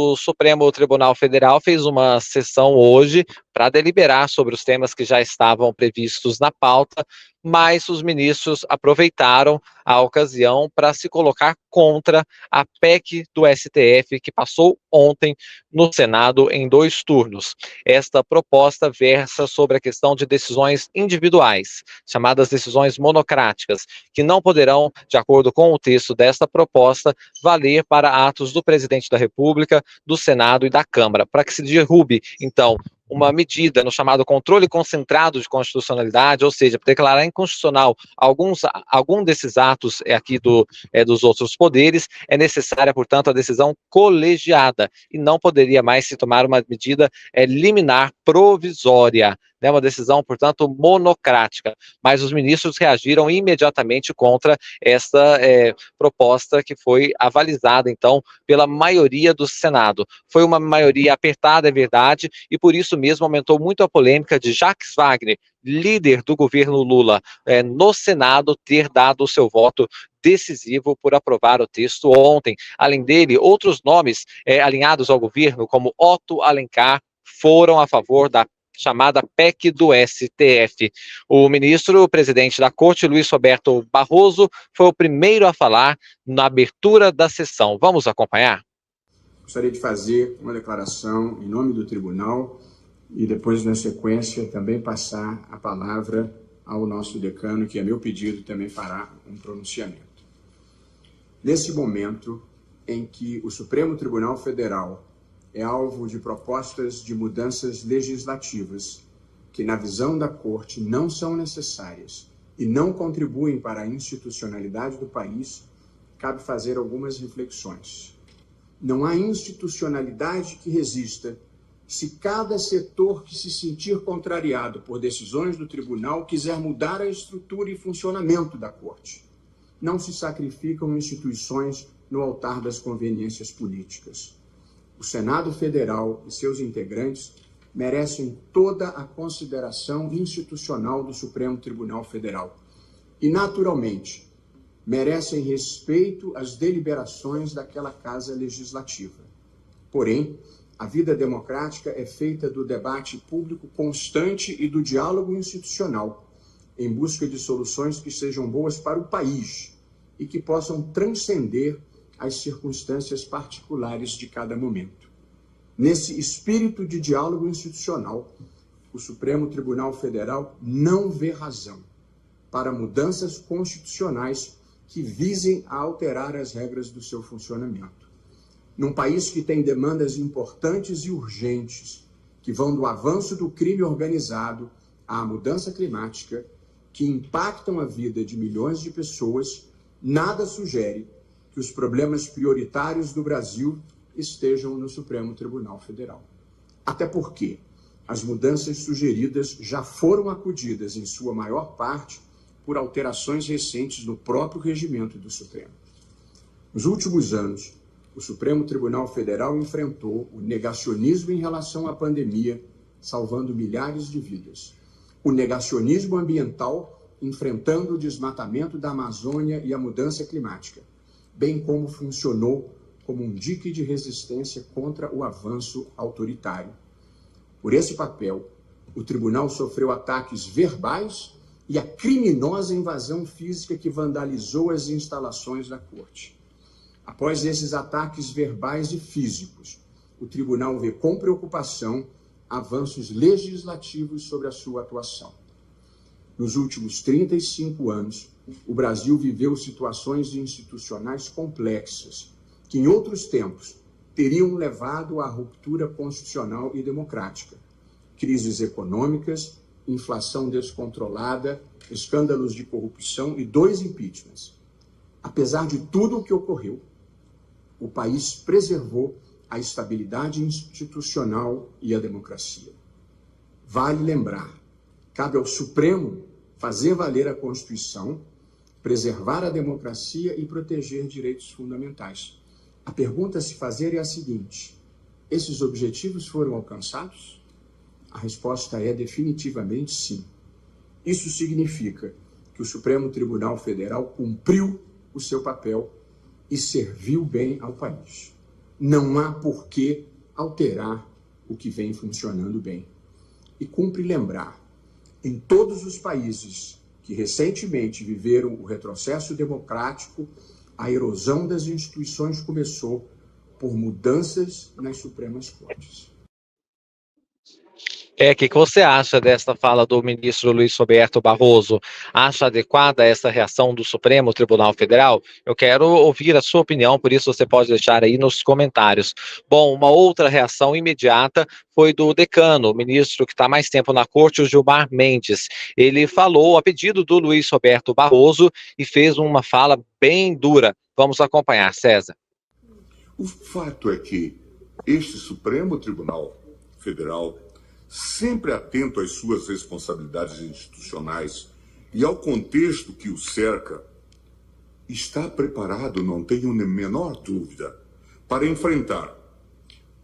O Supremo Tribunal Federal fez uma sessão hoje para deliberar sobre os temas que já estavam previstos na pauta, mas os ministros aproveitaram a ocasião para se colocar contra a PEC do STF, que passou ontem no Senado em 2 turnos. Esta proposta versa sobre a questão de decisões individuais, chamadas decisões monocráticas, que não poderão, de acordo com o texto desta proposta, valer para atos do presidente da República, do Senado e da Câmara, para que se derrube, então, uma medida no chamado controle concentrado de constitucionalidade, ou seja, para declarar inconstitucional algum desses atos aqui dos outros poderes, é necessária, portanto, a decisão colegiada e não poderia mais se tomar uma medida liminar provisória, né, uma decisão, portanto, monocrática. Mas os ministros reagiram imediatamente contra esta proposta que foi avalizada, então, pela maioria do Senado. Foi uma maioria apertada, é verdade, e por isso mesmo aumentou muito a polêmica de Jacques Wagner, líder do governo Lula, no Senado, ter dado o seu voto decisivo por aprovar o texto ontem. Além dele, outros nomes alinhados ao governo, como Otto Alencar, foram a favor da chamada PEC do STF. O ministro-presidente da Corte, Luiz Roberto Barroso, foi o primeiro a falar na abertura da sessão. Vamos acompanhar? Gostaria de fazer uma declaração em nome do tribunal e depois, na sequência, também passar a palavra ao nosso decano, que, a meu pedido, também fará um pronunciamento. Nesse momento em que o Supremo Tribunal Federal é alvo de propostas de mudanças legislativas que, na visão da Corte, não são necessárias e não contribuem para a institucionalidade do país, cabe fazer algumas reflexões. Não há institucionalidade que resista se cada setor que se sentir contrariado por decisões do tribunal quiser mudar a estrutura e funcionamento da Corte. Não se sacrificam instituições no altar das conveniências políticas. O Senado Federal e seus integrantes merecem toda a consideração institucional do Supremo Tribunal Federal e, naturalmente, merecem respeito às deliberações daquela casa legislativa. Porém, a vida democrática é feita do debate público constante e do diálogo institucional, em busca de soluções que sejam boas para o país e que possam transcender as circunstâncias particulares de cada momento. Nesse espírito de diálogo institucional, o Supremo Tribunal Federal não vê razão para mudanças constitucionais que visem a alterar as regras do seu funcionamento. Num país que tem demandas importantes e urgentes, que vão do avanço do crime organizado à mudança climática, que impactam a vida de milhões de pessoas, nada sugere que os problemas prioritários do Brasil estejam no Supremo Tribunal Federal. Até porque as mudanças sugeridas já foram acudidas, em sua maior parte, por alterações recentes no próprio regimento do Supremo. Nos últimos anos, o Supremo Tribunal Federal enfrentou o negacionismo em relação à pandemia, salvando milhares de vidas. O negacionismo ambiental, enfrentando o desmatamento da Amazônia e a mudança climática, bem como funcionou como um dique de resistência contra o avanço autoritário. Por esse papel, o tribunal sofreu ataques verbais e a criminosa invasão física que vandalizou as instalações da Corte. Após esses ataques verbais e físicos, o tribunal vê com preocupação avanços legislativos sobre a sua atuação. Nos últimos 35 anos, o Brasil viveu situações institucionais complexas, que em outros tempos teriam levado à ruptura constitucional e democrática. Crises econômicas, inflação descontrolada, escândalos de corrupção e 2 impeachments. Apesar de tudo o que ocorreu, o país preservou a estabilidade institucional e a democracia. Vale lembrar, cabe ao Supremo fazer valer a Constituição, preservar a democracia e proteger direitos fundamentais. A pergunta a se fazer é a seguinte: esses objetivos foram alcançados? A resposta é definitivamente sim. Isso significa que o Supremo Tribunal Federal cumpriu o seu papel e serviu bem ao país. Não há por que alterar o que vem funcionando bem. E cumpre lembrar, em todos os países que recentemente viveram o retrocesso democrático, a erosão das instituições começou por mudanças nas Supremas Cortes. O que você acha desta fala do ministro Luiz Roberto Barroso? Acha adequada essa reação do Supremo Tribunal Federal? Eu quero ouvir a sua opinião, por isso você pode deixar aí nos comentários. Bom, uma outra reação imediata foi do decano, o ministro que está mais tempo na corte, o Gilmar Mendes. Ele falou a pedido do Luiz Roberto Barroso e fez uma fala bem dura. Vamos acompanhar, César. O fato é que este Supremo Tribunal Federal, sempre atento às suas responsabilidades institucionais e ao contexto que o cerca, está preparado, não tenho a menor dúvida, para enfrentar,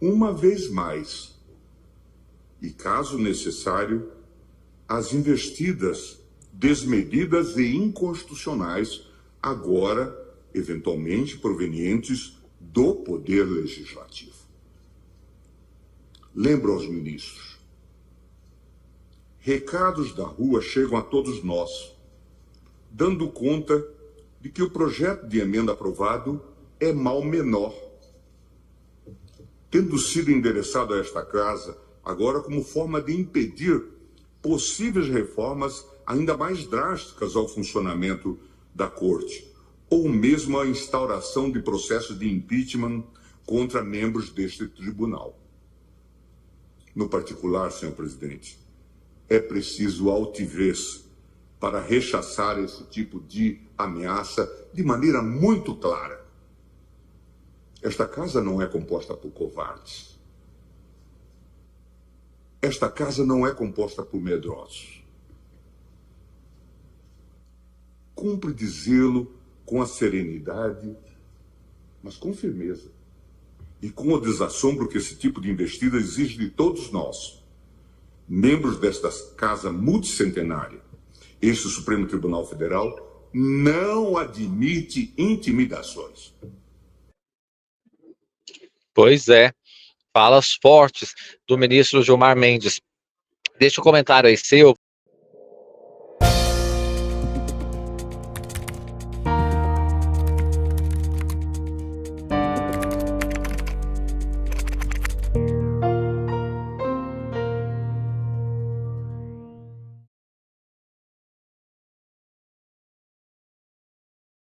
uma vez mais, e caso necessário, as investidas desmedidas e inconstitucionais, agora, eventualmente, provenientes do Poder Legislativo. Lembro aos ministros, recados da rua chegam a todos nós, dando conta de que o projeto de emenda aprovado é mal menor, tendo sido endereçado a esta casa agora como forma de impedir possíveis reformas ainda mais drásticas ao funcionamento da Corte, ou mesmo a instauração de processos de impeachment contra membros deste tribunal. No particular, senhor presidente, é preciso altivez para rechaçar esse tipo de ameaça de maneira muito clara. Esta casa não é composta por covardes. Esta casa não é composta por medrosos. Cumpre dizê-lo com a serenidade, mas com firmeza, e com o desassombro que esse tipo de investida exige de todos nós, membros desta casa multicentenária. Este Supremo Tribunal Federal não admite intimidações. Pois é, falas fortes do ministro Gilmar Mendes. Deixa um comentário aí seu,